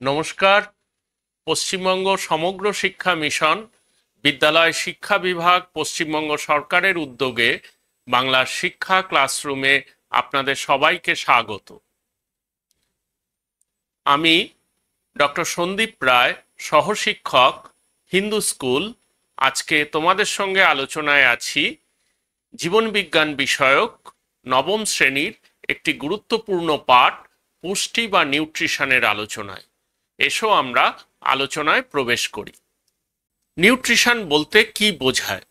নমস্কার। পশ্চিমবঙ্গ সমগ্র শিক্ষা মিশন বিদ্যালয় শিক্ষা বিভাগ পশ্চিমবঙ্গ সরকারের উদ্যোগে বাংলার শিক্ষা ক্লাসরুমে আপনাদের সবাইকে স্বাগত। আমি ডক্টর সন্দীপ রায়, সহশিক্ষক, হিন্দু স্কুল। আজকে তোমাদের সঙ্গে আলোচনায় আছি জীবন বিজ্ঞান বিষয়ক নবম শ্রেণীর একটি গুরুত্বপূর্ণ পাঠ পুষ্টি বা নিউট্রিশনের আলোচনায়। এসো আমরা আলোচনায় প্রবেশ করি। নিউট্রিশন বলতে কি বোঝায়?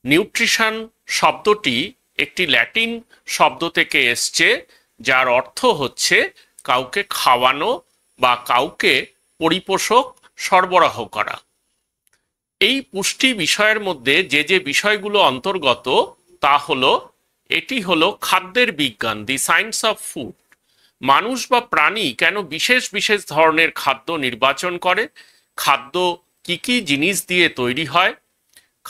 নিউট্রিশন শব্দটি একটি ল্যাটিন শব্দ থেকে এসছে, যার অর্থ হচ্ছে কাউকে খাওয়ানো বা কাউকে পরিপোষক সরবরাহ করা। এই পুষ্টি বিষয়ের মধ্যে যে যে বিষয়গুলো অন্তর্গত তা হলো, এটি হলো খাদ্যের বিজ্ঞান, দি সায়েন্স অফ ফুড। মানুষ বা প্রাণী কেন বিশেষ বিশেষ ধরনের খাদ্য নির্বাচন করে, খাদ্য কি কি জিনিস দিয়ে তৈরি হয়,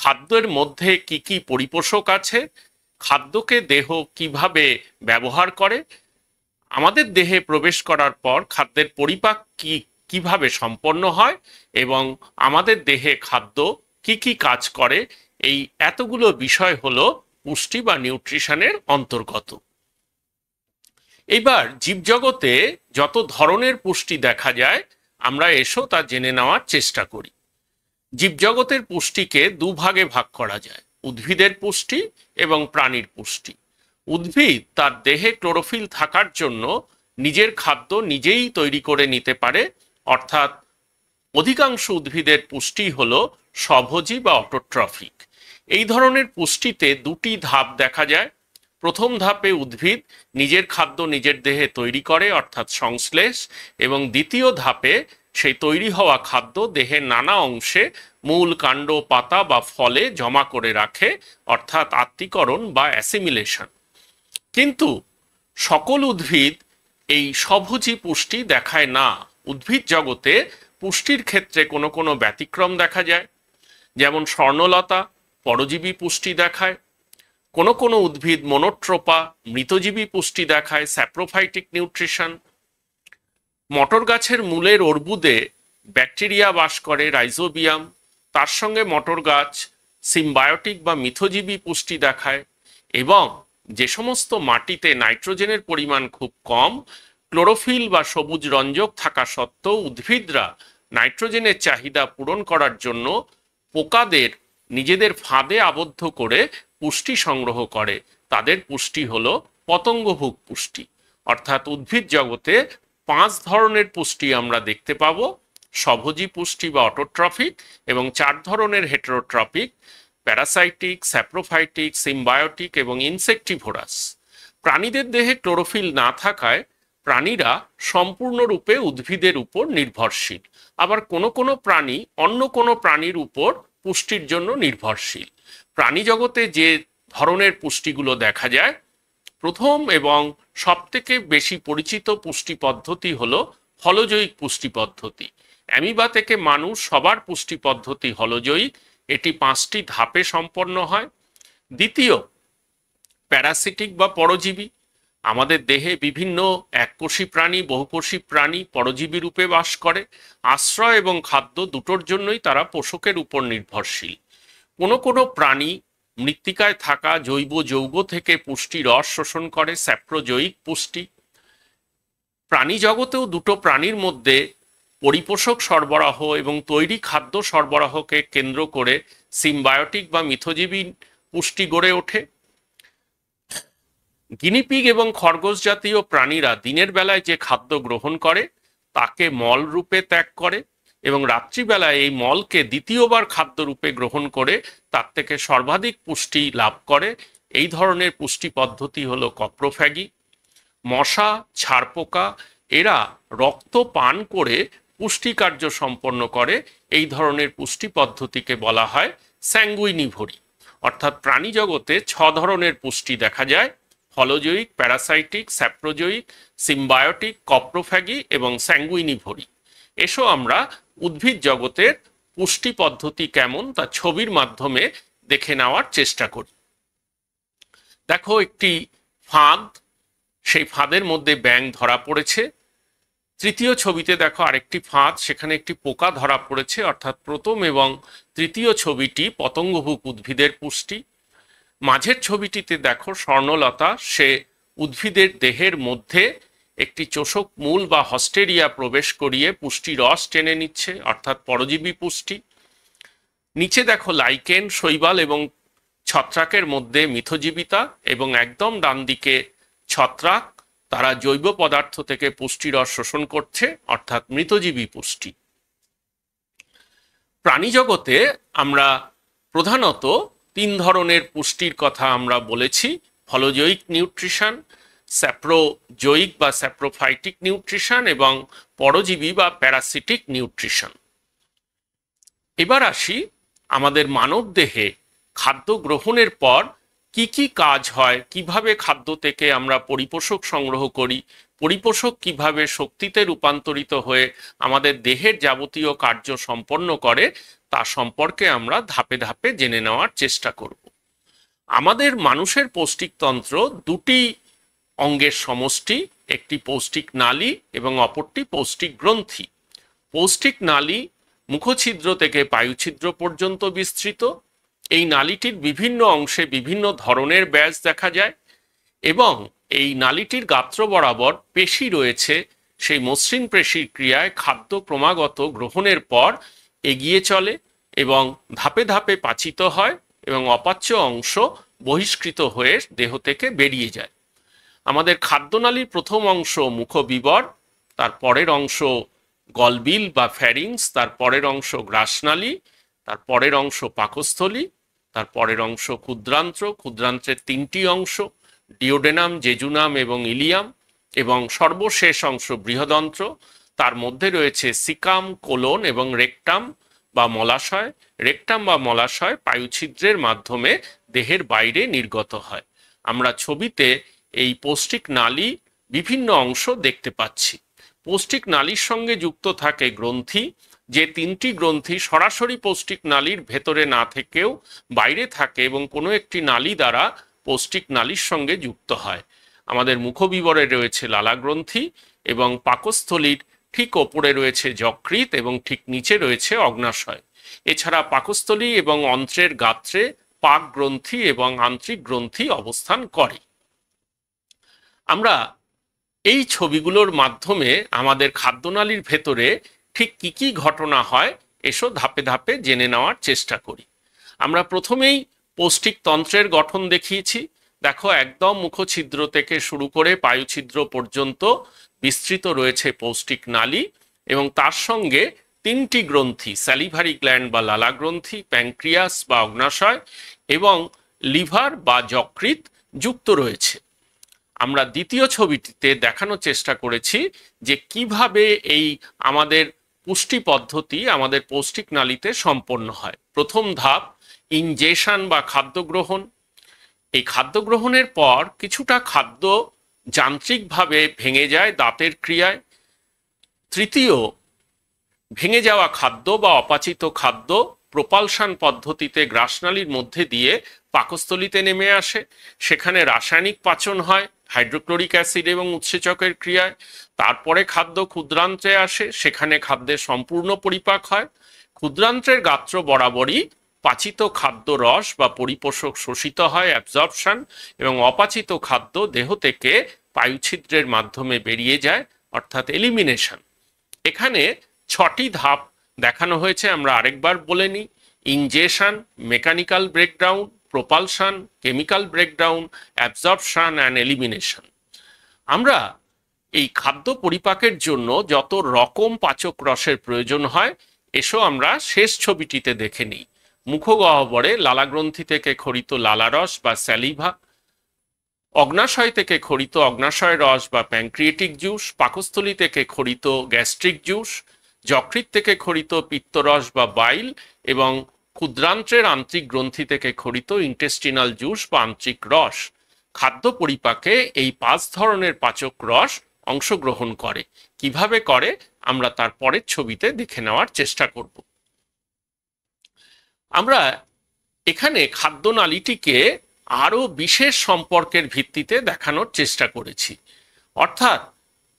খাদ্যের মধ্যে কি কি পরিপোষক আছে, খাদ্যকে দেহ কিভাবে ব্যবহার করে, আমাদের দেহে প্রবেশ করার পর খাদ্যের পরিপাক কিভাবে সম্পন্ন হয় এবং আমাদের দেহে খাদ্য কি কি কাজ করে, এই এতগুলো বিষয় হলো পুষ্টি বা নিউট্রিশনের অন্তর্গত। এবার জীবজগতে যত ধরনের পুষ্টি দেখা যায়, আমরা এসো তা জেনে নেওয়ার চেষ্টা করি। জীবজগতের পুষ্টিকে দুভাগে ভাগ করা যায়, উদ্ভিদের পুষ্টি এবং প্রাণীর পুষ্টি। উদ্ভিদ তার দেহে ক্লোরোফিল থাকার জন্য নিজের খাদ্য নিজেই তৈরি করে নিতে পারে, অর্থাৎ অধিকাংশ উদ্ভিদের পুষ্টি হলো স্বভোজী বা অটোট্রফিক। এই ধরনের পুষ্টিতে দুটি ধাপ দেখা যায়। প্রথম ধাপে উদ্ভিদ নিজের খাদ্য নিজের দেহে তৈরি করে, অর্থাৎ সংশ্লেষ, এবং দ্বিতীয় ধাপে সেই তৈরি হওয়া খাদ্য দেহের নানা অংশে মূল, কাণ্ড, পাতা বা ফলে জমা করে রাখে, অর্থাৎ আত্তীকরণ বা অ্যাসিমিলেশন। কিন্তু সকল উদ্ভিদ এই স্বভোজী পুষ্টি দেখায় না। উদ্ভিদ জগতে পুষ্টির ক্ষেত্রে কোনো কোনো ব্যতিক্রম দেখা যায়, যেমন স্বর্ণলতা পরজীবী পুষ্টি দেখায়। কোনো কোনো উদ্ভিদ মনোট্রোপা মৃতজীবী পুষ্টি দেখায়, স্যাপ্রোফাইটিক নিউট্রিশন। মটর গাছের মূলের অর্বুদে ব্যাকটেরিয়া বাস করে, রাইজোবিয়াম। তার সঙ্গে মটর গাছ সিম্বায়োটিক বা মিথজীবী পুষ্টি দেখায়। এবং যে সমস্ত মাটিতে নাইট্রোজেনের পরিমাণ খুব কম, ক্লোরোফিল বা সবুজ রঞ্জক থাকা সত্ত্বেও উদ্ভিদরা নাইট্রোজেনের চাহিদা পূরণ করার জন্য পোকাদের নিজেদের ফাঁদে আবদ্ধ করে পুষ্টি সংগ্রহ করে, তাদের পুষ্টি হলো পতঙ্গভোগ পুষ্টি। অর্থাৎ উদ্ভিদ জগতে 5 ধরনের পুষ্টি আমরা দেখতে পাবো: স্বভোজী পুষ্টি বা অটোট্রফিক, এবং 4 ধরনের হেটেরোট্রপিক: প্যারাসাইটিক, স্যাপ্রোফাইটিক, সিম্বায়োটিক এবং ইনসেক্টিভোরাস। প্রাণীদের দেহে ক্লোরোফিল না থাকায় প্রাণীরা সম্পূর্ণরূপে উদ্ভিদের উপর নির্ভরশীল। আবার কোনো কোনো প্রাণী অন্য কোনো প্রাণীর উপর পুষ্টির জন্য নির্ভরশীল। প্রাণী জগতে যে ধরনের পুষ্টিগুলো দেখা যায়, প্রথম এবং সবথেকে বেশি পরিচিত পুষ্টি পদ্ধতি হলো হলজৈবিক পুষ্টি পদ্ধতি। অ্যামিবা থেকে মানুষ সবার পুষ্টি পদ্ধতি হলজৈবিক। এটি 5টি ধাপে সম্পন্ন হয়। দ্বিতীয়, প্যারাসিটিক বা পরজীবী। আমাদের দেহে বিভিন্ন এককোষী প্রাণী, বহুকোষী প্রাণী পরজীবী রূপে বাস করে। আশ্রয় এবং খাদ্য দুটোর জন্যই তারা পোষকের উপর নির্ভরশীল। কোনো কোনো প্রাণী মৃত্তিকায় থাকা জৈব যৌগ থেকে পুষ্টি রস শোষণ করে, স্যাপ্রোজৈবিক পুষ্টি। প্রাণী জগতেও দুটো প্রাণীর মধ্যে পরিপোষক সরবরাহ এবং তৈরি খাদ্য সরবরাহকে কেন্দ্র করে সিম্বায়োটিক বা মিথজীবী পুষ্টি গড়ে ওঠে। গিনিপিগ এবং খরগোশ জাতীয় প্রাণীরা দিনের বেলায় যে খাদ্য গ্রহণ করে তাকে মল রূপে ত্যাগ করে, এবং রাত্রিবেলায় এই মলকে দ্বিতীয়বার খাদ্য রূপে গ্রহণ করে তার থেকে সর্বাধিক পুষ্টি লাভ করে। এই ধরনের পুষ্টি পদ্ধতি হলো কপ্রোফ্যাগি। মশা, ছারপোকা এরা রক্ত পান করে পুষ্টি কার্য সম্পন্ন করে। এই ধরনের পুষ্টি পদ্ধতিকে বলা হয় স্যাঙ্গুইনিভোরি। অর্থাৎ প্রাণী জগতে 6 ধরনের পুষ্টি দেখা যায়: হলজৈবিক, প্যারাসাইটিক, স্যাপ্রোজৈবিক, সিম্বায়োটিক, কপ্রোফ্যাগি এবং স্যাঙ্গুইনিভোরি। এসো আমরা উদ্ভিদ জগতের পুষ্টি পদ্ধতি কেমন তা ছবির মাধ্যমে দেখে নেওয়ার চেষ্টা করি। দেখো একটি ফাঁদ, সেই ফাঁদের মধ্যে ব্যাঙ ধরা পড়েছে। তৃতীয় ছবিতে দেখো আরেকটি ফাঁদ, সেখানে একটি পোকা ধরা পড়েছে, অর্থাৎ প্রথম এবং তৃতীয় ছবিটি পতঙ্গভুক উদ্ভিদের পুষ্টি। মাঝের ছবিটিতে দেখো স্বর্ণলতা, সে উদ্ভিদের দেহের মধ্যে একটি চোষক মূল বা হস্টেরিয়া প্রবেশ করিয়ে পুষ্টি রস টেনে নিচ্ছে, অর্থাৎ পরজীবী পুষ্টি। নিচে দেখো লাইকেন, শৈবাল এবং ছত্রাকের মধ্যে মিথজীবিতা, এবং একদম ডান দিকে ছত্রাক, তারা জৈব পদার্থ থেকে পুষ্টিরস শোষণ করছে, অর্থাৎ মৃতজীবী পুষ্টি। প্রাণী জগতে আমরা প্রধানত তিন ধরনের পুষ্টির কথা আমরা বলেছি: ফলজৈক নিউট্রিশন, স্যাপ্রোজৈক বা স্যাপ্রোফাইটিক নিউট্রিশন এবং পরজীবী বা প্যারাসিটিক নিউট্রিশন। এবার আসি আমাদের মানব দেহে খাদ্য গ্রহণের পর কি কি কাজ হয়, কিভাবে খাদ্য থেকে আমরা পরিপোষক সংগ্রহ করি, পরিপোষক কিভাবে শক্তিতে রূপান্তরিত হয়ে আমাদের দেহের যাবতীয় কার্য সম্পন্ন করে, তা সম্পর্কে আমরা ধাপে ধাপে জেনে নেওয়ার চেষ্টা করব। আমাদের মানুষের পৌষ্টিকতন্ত্র দুটি অঙ্গের সমষ্টি, একটি পৌষ্টিক নালী এবং অপরটি পৌষ্টিক গ্রন্থি। পৌষ্টিক নালী মুখছিদ্র থেকে পায়ুছিদ্র পর্যন্ত বিস্তৃত। এই নালীটির বিভিন্ন অংশে বিভিন্ন ধরনের ব্যাস দেখা যায় এবং এই নালীটির গাত্র বরাবর পেশি রয়েছে। সেই মসৃণ পেশির ক্রিয়ায় খাদ্য ক্রমাগত গ্রহণের পর এগিয়ে চলে এবং ধাপে ধাপে পাচিত হয় এবং অপাচ্য অংশ বহিষ্কৃত হয়ে দেহ থেকে বেরিয়ে যায়। আমাদের খাদ্যনালীর প্রথম অংশ মুখবিবর, তার পরের অংশ গলবিল বা ফ্যারিংস, তার পরের অংশ গ্রাসনালী, তার পরের অংশ পাকস্থলী, তার পরের অংশ ক্ষুদ্রান্ত্র, ক্ষুদ্রান্ত্রের তিনটি অংশ ডিওডেনাম, জেজুনাম এবং ইলিয়াম, এবং সর্বশেষ অংশ বৃহদন্ত্র। তার মধ্যে রয়েছে সিকাম, কোলন এবং রেকটাম বা মলাশয়। রেকটাম বা মলাশয় পায়ুছিদ্রের মাধ্যমে দেহের বাইরে নির্গত হয়। আমরা ছবিতে এই পৌষ্টিক নালী বিভিন্ন অংশ দেখতে পাচ্ছি। পৌষ্টিক নালীর সঙ্গে যুক্ত থাকে গ্রন্থি, যে তিনটি গ্রন্থি সরাসরি পৌষ্টিক নালীর ভেতরে না থেকেও বাইরে থাকে এবং কোনো একটি নালী দ্বারা পৌষ্টিক নালীর সঙ্গে যুক্ত হয়। আমাদের মুখবিবরে রয়েছে লালা গ্রন্থি এবং পাকস্থলীর ঠিক ওপরে রয়েছে যকৃৎ এবং ঠিক নিচে রয়েছে অগ্নাশয়। এছাড়া পাকস্থলী এবং অন্ত্রের গাত্রে পাক গ্রন্থি এবং আন্ত্রিক গ্রন্থি অবস্থান করে। আমরা এই ছবিগুলোর মাধ্যমে আমাদের খাদ্যনালীর ভেতরে ঠিক কি কি ঘটনা হয় এসো ধাপে ধাপে জেনে নেওয়ার চেষ্টা করি। আমরা প্রথমেই পৌষ্টিক তন্ত্রের গঠন দেখিয়েছি। দেখো একদম মুখছিদ্র থেকে শুরু করে পায়ুছিদ্র পর্যন্ত বিস্তৃত রয়েছে পৌষ্টিক নালী এবং তার সঙ্গে তিনটি গ্রন্থি, স্যালিভারি গ্ল্যান্ড বা লালা গ্রন্থি, প্যানক্রিয়াস বা অগ্নাশয় এবং লিভার বা যকৃৎ যুক্ত রয়েছে। আমরা দ্বিতীয় ছবিটিতে দেখানোর চেষ্টা করেছি যে কিভাবে এই আমাদের পুষ্টি পদ্ধতি আমাদের পৌষ্টিক নালীতে সম্পন্ন হয়। প্রথম ধাপ ইনজেশন বা খাদ্য গ্রহণ। এই খাদ্য গ্রহণের পর কিছুটা খাদ্য যান্ত্রিকভাবে ভেঙে যায় দাঁতের ক্রিয়ায়। তৃতীয়, ভেঙে যাওয়া খাদ্য বা অপাচিত খাদ্য প্রোপালশন পদ্ধতিতে গ্রাসনালীর মধ্যে দিয়ে পাকস্থলীতে নেমে আসে। সেখানে রাসায়নিক পাচন হয় হাইড্রোক্লোরিক অ্যাসিড এবং উৎসেচকের ক্রিয়ায়। তারপরে খাদ্য ক্ষুদ্রান্ত্রে আসে, সেখানে খাদ্যের সম্পূর্ণ পরিপাক হয়। ক্ষুদ্রান্ত্রের গাত্র বরাবরই পাচিত খাদ্য রস বা পরিপোষক শোষিত হয় অ্যাবজর্পশন, এবং অপাচিত খাদ্য দেহ থেকে পায়ুছিদ্রের মাধ্যমে বেরিয়ে যায় অর্থাৎ এলিমিনেশন। এখানে 6টি ধাপ দেখানো হয়েছে, আমরা আরেকবার বলে নিই। Ingestion, mechanical breakdown, propulsion, chemical breakdown, absorption and elimination. আমরা এই খাদ্য পরিপাকের জন্য যত রকম পাচক রসের প্রয়োজন হয় এসো আমরা শেষ ছবিটিতে দেখে নিই। মুখগহ্বরে লালাগ্রন্থি থেকে খরিত লালারস বা স্যালিভা, অগ্নাশয় থেকে খরিত অগ্নাশয় রস বা প্যানক্রিয়েটিক জুস, পাকস্থলী থেকে খরিত গ্যাস্ট্রিক জুস, যকৃৎ থেকে খরিত পিত্তরস বা বাইল এবং ক্ষুদ্রান্ত্রের আন্ত্রিক গ্রন্থি থেকে খরিত ইন্টেস্টিনাল জুস বা আন্ত্রিক রস। খাদ্য পরিপাকে এই 5 ধরনের পাচক রস অংশগ্রহণ করে। কিভাবে করে আমরা তার পরের ছবিতে দেখে নেওয়ার চেষ্টা করব। আমরা এখানে খাদ্যনালীটিকে আরো বিশেষ সম্পর্কের ভিত্তিতে দেখানোর চেষ্টা করেছি। অর্থাৎ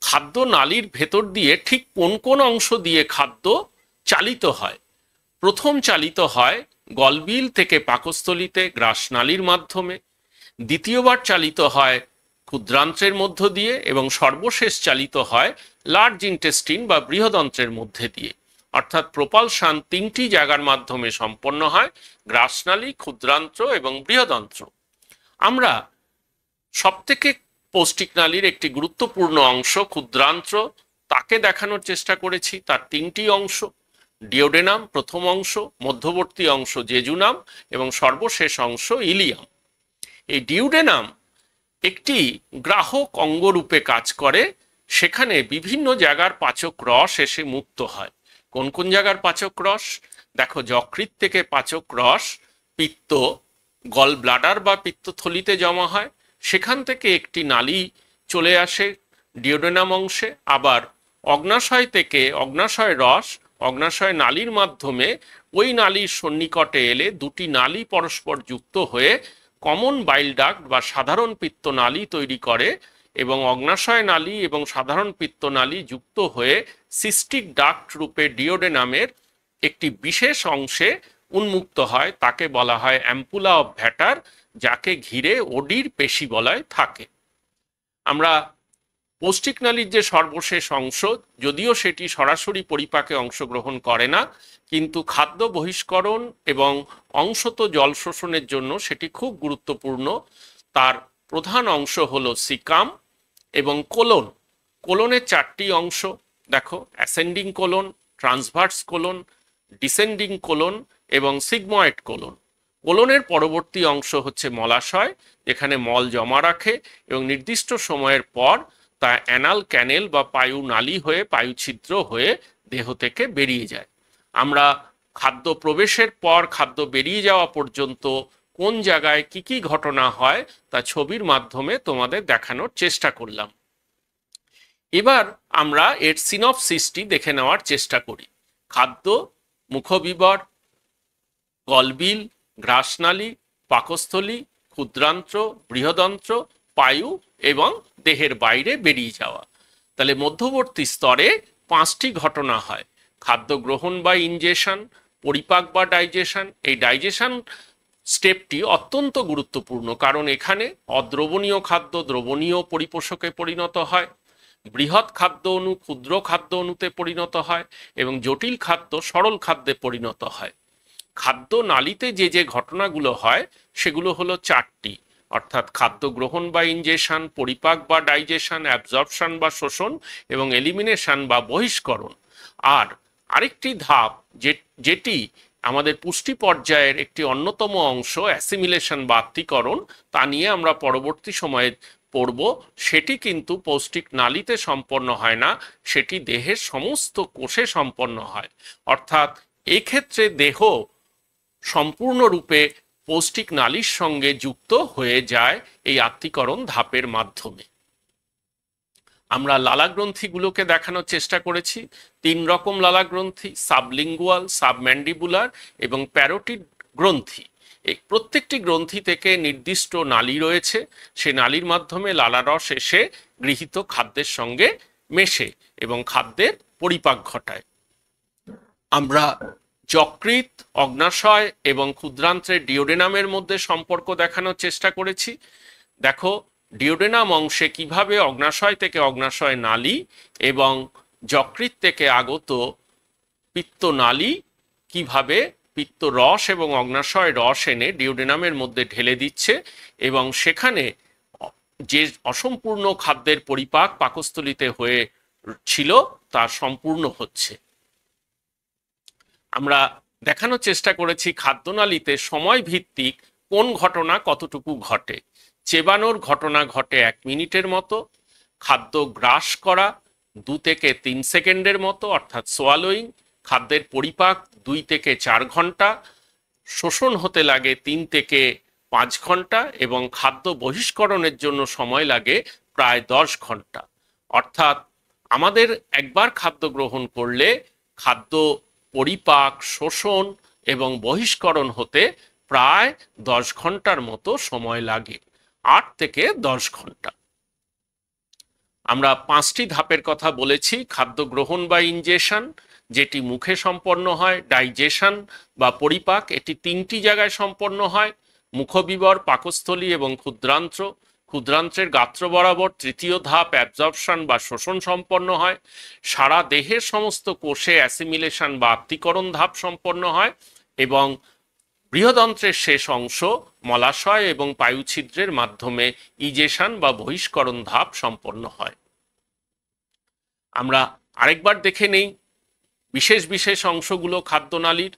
খাদ্য নালীর ভেতর দিয়ে ঠিক কোন কোন অংশ দিয়ে খাদ্য চালিত হয়? প্রথম চালিত হয় গলবিল থেকে পাকস্থলীতে গ্রাসনালীর মাধ্যমে, দ্বিতীয়বার চালিত হয় ক্ষুদ্রান্ত্রের মধ্য দিয়ে এবং সর্বশেষ চালিত হয় লার্জ ইন্টেস্টিন বা বৃহদন্ত্রের মধ্যে দিয়ে। অর্থাৎ প্রপালশন তিনটি জায়গার মাধ্যমে সম্পন্ন হয়, গ্রাসনালী, ক্ষুদ্রান্ত্র এবং বৃহদন্ত্র। আমরা সবথেকে পৌষ্টিক নালীর একটি গুরুত্বপূর্ণ অংশ ক্ষুদ্রান্ত্র তাকে দেখানোর চেষ্টা করেছি। তার তিনটি অংশ, ডিওডেনাম প্রথম অংশ, মধ্যবর্তী অংশ জেজুনাম এবং সর্বশেষ অংশ ইলিয়াম। এই ডিওডেনাম একটি গ্রাহক অঙ্গরূপে কাজ করে, সেখানে বিভিন্ন জায়গার পাচক রস এসে মুক্ত হয়। কোন কোন জায়গার পাচক রস? দেখো, যকৃৎ থেকে পাচক রস পিত্ত গল ব্লাডার বা পিত্তথলিতে জমা হয়, সেখান থেকে একটি নালী চলে আসে ডিওডেনাম অংশে। আবার অগ্নাশয় থেকে অগ্নাশয় রস অগ্নাশয় নালীর মাধ্যমে ওই নালীর সন্নিকটে এলে দুটি নালী পরস্পর যুক্ত হয়ে কমন বাইল ডাক্ট বা সাধারণ পিত্তনালী তৈরি করে এবং অগ্নাশয় নালী এবং সাধারণ পিত্তনালী যুক্ত হয়ে সিস্টিক ডাক্ট রূপে ডিওডেনামের একটি বিশেষ অংশে উন্মুক্ত হয়। তাকে বলা হয় অ্যাম্পুলা অফ ভ্যাটার, যাকে ঘিরে ওডির পেশি বলয় থাকে। আমরা পৌষ্টিক নালীর যে সর্বশেষ অংশ, যদিও সেটি সরাসরি পরিপাকে অংশগ্রহণ করে না, কিন্তু খাদ্য বহিষ্করণ এবং অংশত জল শোষণের জন্য সেটি খুব গুরুত্বপূর্ণ। তার প্রধান অংশ হলো সিকাম এবং কোলন। কোলনের চারটি অংশ দেখো, ascending colon, transverse colon, descending colon এবং সিগময়েড কোলন। কোলনের পরবর্তী অংশ হচ্ছে মলাশয়, যেখানে মল জমা রাখে এবং নির্দিষ্ট সময়ের পর তা অ্যানাল ক্যানেল বা পায়ু নালী হয়ে পায়ুছিদ্র হয়ে দেহ থেকে বেরিয়ে যায়। আমরা খাদ্য প্রবেশের পর খাদ্য বেরিয়ে যাওয়া পর্যন্ত কোন জায়গায় কি কি ঘটনা হয় তা ছবির মাধ্যমে তোমাদের দেখানোর চেষ্টা করলাম। এবার আমরা এর সিনপসিসটি দেখে নেওয়ার চেষ্টা করি। খাদ্য মুখবিবর, গলবিল, গ্রাসনালী, পাকস্থলী, ক্ষুদ্রান্ত্র, বৃহদন্ত্র, পায়ু এবং দেহের বাইরে বেরিয়ে যাওয়া। তাহলে মধ্যবর্তী স্তরে পাঁচটি ঘটনা হয়: খাদ্য গ্রহণ বা ইনজেশন, পরিপাক বা ডাইজেশন। এই ডাইজেশন স্টেপটি অত্যন্ত গুরুত্বপূর্ণ, কারণ এখানে অদ্রবণীয় খাদ্য দ্রবণীয় পরিপোষকে পরিণত হয়, বৃহৎ খাদ্য অণু ক্ষুদ্র খাদ্য অণুতে পরিণত হয় এবং জটিল খাদ্য সরল খাদ্যে পরিণত হয়। খাদ্য নালীতে যে যে ঘটনাগুলো হয় সেগুলো হলো চারটি, অর্থাৎ খাদ্য গ্রহণ বা ইনজেশন, পরিপাক বা ডাইজেশন, অ্যাবজর্পশন বা শোষণ এবং এলিমিনেশন বা বহিষ্করণ। আর আরেকটি ধাপ যেটি আমাদের পুষ্টি পর্যায়ের একটি অন্যতম অংশ, অ্যাসিমিলেশন বা আত্তীকরণ, তা নিয়ে আমরা পরবর্তী সময়ে পড়ব। সেটি কিন্তু পৌষ্টিক নালীতে সম্পন্ন হয় না, সেটি দেহের সমস্ত কোষে সম্পন্ন হয়। অর্থাৎ এক্ষেত্রে দেহ সম্পূর্ণরূপে পৌষ্টিক নালীর সঙ্গে যুক্ত হয়ে যায় এই আত্তীকরণ ধাপের মাধ্যমে। আমরা লালাগ্রন্থিগুলোকে দেখানোর চেষ্টা করেছি। তিন রকম লালাগ্রন্থি: সাবলিঙ্গুয়াল, সাবম্যান্ডিবুলার এবং প্যারোটিড গ্রন্থি। এই প্রত্যেকটি গ্রন্থি থেকে নির্দিষ্ট নালী রয়েছে, সে নালীর মাধ্যমে লালারস এসে গৃহীত খাদ্যের সঙ্গে মেশে এবং খাদ্যের পরিপাক ঘটায়। আমরা যকৃৎ, অগ্নাশয় এবং ক্ষুদ্রান্ত্রের ডিওডেনামের মধ্যে সম্পর্ক দেখানোর চেষ্টা করেছি। দেখো, ডিওডেনাম অংশে কিভাবে অগ্নাশয় থেকে অগ্নাশয় নালী এবং যকৃৎ থেকে আগত পিত্তনালী কিভাবে পিত্ত রস এবং অগ্নাশয় রস এনে ডিওডেনামের মধ্যে ঢেলে দিচ্ছে এবং সেখানে যে অসম্পূর্ণ খাদ্যের পরিপাক পাকস্থলীতে হয়ে ছিল তা সম্পূর্ণ হচ্ছে। আমরা দেখানোর চেষ্টা করেছি খাদ্যনালীতে সময় ভিত্তিক কোন ঘটনা কতটুকু ঘটে। চেবানোর ঘটনা ঘটে 1 মিনিটের মতো, খাদ্য গ্রাস করা 2 থেকে 3 সেকেন্ডের মতো অর্থাৎ সোয়ালোয়িং, খাদ্যের পরিপাক 2 থেকে 4 ঘন্টা, শোষণ হতে লাগে 3 থেকে 5 ঘন্টা এবং খাদ্য বহিষ্করণের জন্য সময় লাগে প্রায় 10 ঘন্টা। অর্থাৎ আমাদের একবার খাদ্য গ্রহণ করলে খাদ্য পরিপাক, শোষণ এবং বহিষ্করণ হতে প্রায় 10 ঘন্টার মতো সময় লাগে, 8 থেকে 10 ঘন্টা। আমরা 5টি ধাপের কথা বলেছি। খাদ্য গ্রহণ বা ইনজেশন, যেটি মুখে সম্পন্ন হয়। ডাইজেশন বা পরিপাক, এটি 3টি জায়গায় সম্পন্ন হয়, মুখবিবর, পাকস্থলী এবং ক্ষুদ্রান্ত্র। ক্ষুদ্রান্ত্রের গাত্র বরাবর 3য় ধাপ অ্যাবজর্পশন বা শোষণ সম্পন্ন হয়। সারা দেহের সমস্ত কোষে অ্যাসিমিলেশন বা আত্তীকরণ ধাপ সম্পন্ন হয় এবং বৃহদন্ত্রের শেষ অংশ মলাশয় এবং পায়ুছিদ্রের মাধ্যমে ইজেশন বা বহিষ্করণ ধাপ সম্পন্ন হয়। আমরা আরেকবার দেখে নেই বিশেষ বিশেষ অংশগুলো খাদ্যনালীর।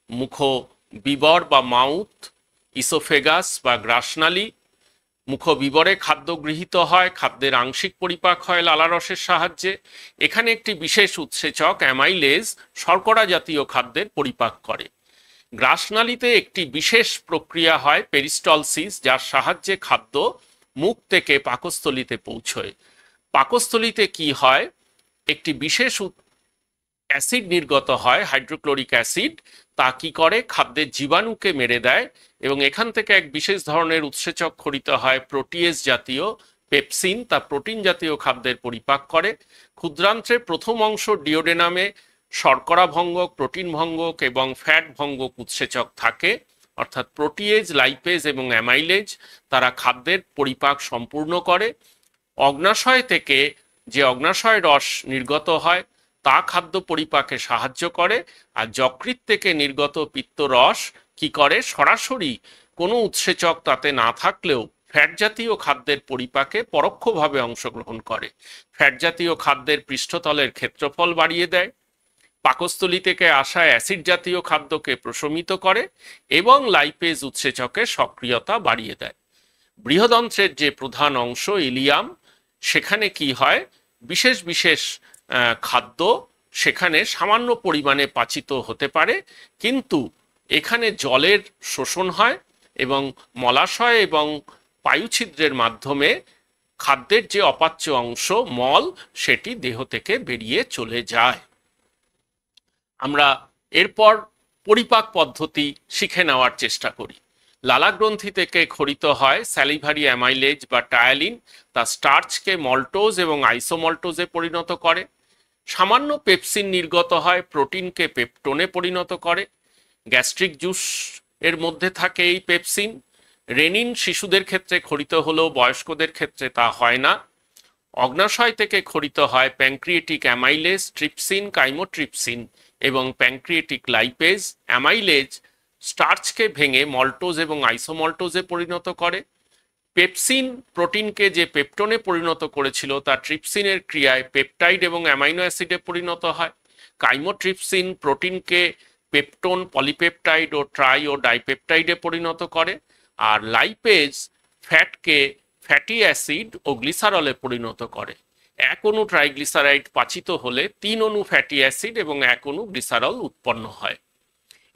মুখবিবর বা মাউথ, ইসোফেগাস বা গ্রাসনালী। মুখবিবরে খাদ্য গৃহীত হয়, খাদ্যের আংশিক পরিপাক হয় লালারসের সাহায্যে। এখানে একটি বিশেষ উৎসেচক অ্যামাইলেজ শর্করা জাতীয় খাদ্যের পরিপাক করে। গ্রাসনালীতে একটি বিশেষ প্রক্রিয়া হয় পেরিস্টলসিস, যার সাহায্যে খাদ্য মুখ থেকে পাকস্থলীতে পৌঁছয়। পাকস্থলীতে কি হয়, একটি বিশেষ অ্যাসিড নির্গত হয়, হাইড্রোক্লোরিক অ্যাসিড। তা কি করে, খাদ্যের জীবাণুকে মেরে দেয় এবং এখান থেকে এক বিশেষ ধরনের উৎসেচক খরিত হয় প্রোটিয়েজ জাতীয় পেপসিন, তা প্রোটিন জাতীয় খাদ্যের পরিপাক করে। ক্ষুদ্রান্ত্রের প্রথম অংশ ডিওডেনামে শর্করা ভঙ্গক, প্রোটিন ভঙ্গক এবং ফ্যাট ভঙ্গক উৎসেচক থাকে, অর্থাৎ প্রোটিয়েজ, লাইপেজ এবং অ্যামাইলেজ। তারা খাদ্যের পরিপাক সম্পূর্ণ করে। অগ্নাশয় থেকে যে অগ্নাশয় রস নির্গত হয় তা খাদ্য পরিপাকে সাহায্য করে। আর যকৃৎ থেকে নির্গত পিত্তরস কি করে, সরাসরি কোনো উৎসেচক তাতে না থাকলেও ফ্যাট জাতীয় খাদ্যের পরিপাকে পরোক্ষভাবে অংশগ্রহণ করে। ফ্যাট জাতীয় খাদ্যের পৃষ্ঠতলের ক্ষেত্রফল বাড়িয়ে দেয়, পাকস্থলী থেকে আসা অ্যাসিড জাতীয় খাদ্যকে প্রশমিত করে এবং লাইপেজ উৎসেচকের সক্রিয়তা বাড়িয়ে দেয়। বৃহদন্ত্রের যে প্রধান অংশ ইলিয়াম, সেখানে কি হয়, বিশেষ বিশেষ খাদ্য সেখানে সামান্য পরিমাণে পাচিত হতে পারে, কিন্তু এখানে জলের শোষণ হয় এবং মলাশয় এবং পায়ুছিদ্রের মাধ্যমে খাদ্যের যে অপাচ্য অংশ মল, সেটি দেহ থেকে বেরিয়ে চলে যায়। আমরা এরপর পরিপাক পদ্ধতি শিখে নেওয়ার চেষ্টা করি। লালাগ্রন্থি থেকে খরিত হয় স্যালিভারি অ্যামাইলেজ বা টায়ালিন, তা স্টার্চকে মল্টোজ এবং আইসোমল্টোজে পরিণত করে। সামান্য পেপসিন নির্গত হয়, প্রোটিনকে পেপটোনে পরিণত করে। গ্যাস্ট্রিক জুস এর মধ্যে থাকে এই পেপসিন। রেনিন শিশুদের ক্ষেত্রে খরিত হলেও বয়স্কদের ক্ষেত্রে তা হয় না। অগ্নাশয় থেকে খরিত হয় প্যানক্রিয়েটিক অ্যামাইলেজ, ট্রিপসিন, কাইমোট্রিপসিন এবং প্যানক্রিয়েটিক লাইপেজ। অ্যামাইলেজ স্টার্চকে ভেঙে মল্টোজ এবং আইসোমল্টোজে পরিণত করে। পেপসিন প্রোটিনকে যে পেপটোনে পরিণত করেছিল তা ট্রিপসিনের ক্রিয়ায় পেপটাইড এবং অ্যামাইনো অ্যাসিডে পরিণত হয়। কাইমোট্রিপসিন প্রোটিনকে পেপটোন, পলিপেপটাইড ও ট্রাই ও ডাইপেপটাইডে পরিণত করে। আর লাইপেজ ফ্যাটকে ফ্যাটি অ্যাসিড ও গ্লিসারলে পরিণত করে। এক অণু ট্রাইগ্লিসারাইড পাচিত হলে 3 অণু ফ্যাটি অ্যাসিড এবং 1 অণু গ্লিসারল উৎপন্ন হয়।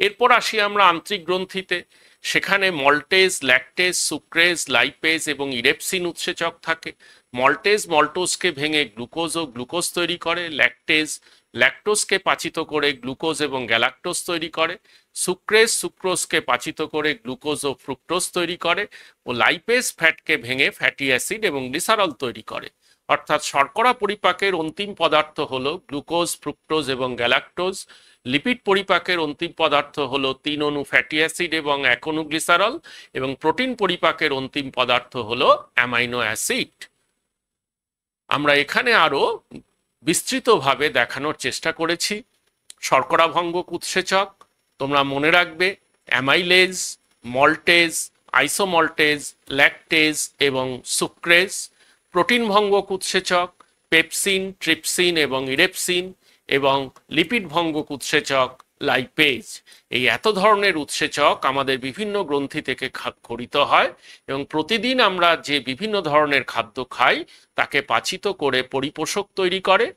এরপর আসি আমরা আন্ত্রিক গ্রন্থিতে। সেখানে মল্টেজ, ল্যাকটেজ, সুক্রেজ, লাইপেজ এবং ইরেপসিন উৎসেচক থাকে। মল্টেজ মল্টোজকে ভেঙে গ্লুকোজ ও গ্লুকোজ তৈরি করে। ল্যাকটেজ ল্যাকটোজকে পাচিত করে গ্লুকোজ এবং গ্যালাক্টোজ তৈরি করে। সুক্রেজ সুক্রোজকে পাচিত করে গ্লুকোজ ও ফ্রুক্টোজ তৈরি করে। ও লাইপেজ ফ্যাটকে ভেঙে ফ্যাটি অ্যাসিড এবং গ্লিসারল তৈরি করে। অর্থাৎ শর্করা পরিপাকের অন্তিম পদার্থ হলো গ্লুকোজ, ফ্রুক্টোজ এবং গ্যালাক্টোজ। লিপিড পরিপাকের অন্তিম পদার্থ হলো 3 অণু ফ্যাটি অ্যাসিড এবং 1 অণু গ্লিসারল, এবং প্রোটিন পরিপাকের অন্তিম পদার্থ হলো অ্যামাইনো অ্যাসিড। আমরা এখানে আরো বিস্তৃতভাবে দেখানোর চেষ্টা করেছি শর্করা ভঙ্গক উৎসেচক। তোমরা মনে রাখবে অ্যামাইলেজ, মল্টেজ, আইসোমল্টেজ, ল্যাকটেজ এবং সুক্রেজ। প্রোটিন ভঙ্গক উৎসেচক পেপসিন, ট্রিপসিন এবং ইরেপসিন, এবং লিপিড ভঙ্গক উৎসেচক লাইপেজ। এই এত ধরনের উৎসেচক আমাদের বিভিন্ন গ্রন্থি থেকে খরিত হয় এবং প্রতিদিন আমরা যে বিভিন্ন ধরনের খাদ্য খাই তাকে পাচিত করে পরিপোষক তৈরি করে।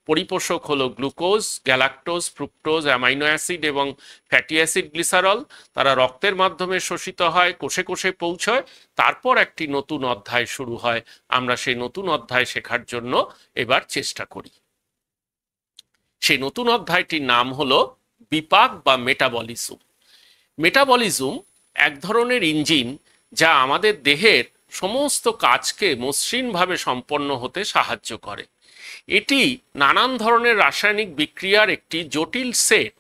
পরিপোষক হলো glucose, galactose, fructose, amino acid এবং ফ্যাটি অ্যাসিড, গ্লিসারল। তারা রক্তের মাধ্যমে শোষিত হয়, কোষে কোষে পৌঁছয়। তারপর একটি নতুন অধ্যায় শুরু হয়। আমরা সেই নতুন অধ্যায় শেখার জন্য এবার চেষ্টা করি। সেই নতুন অধ্যায়টির নাম হলো বিপাক বা মেটাবলিজম। মেটাবলিজম এক ধরনের ইঞ্জিন যা আমাদের দেহের সমস্ত কাজকে মসৃণভাবে সম্পন্ন হতে সাহায্য করে। এটি নানান ধরনের রাসায়নিক বিক্রিয়ার একটি জটিল সেট।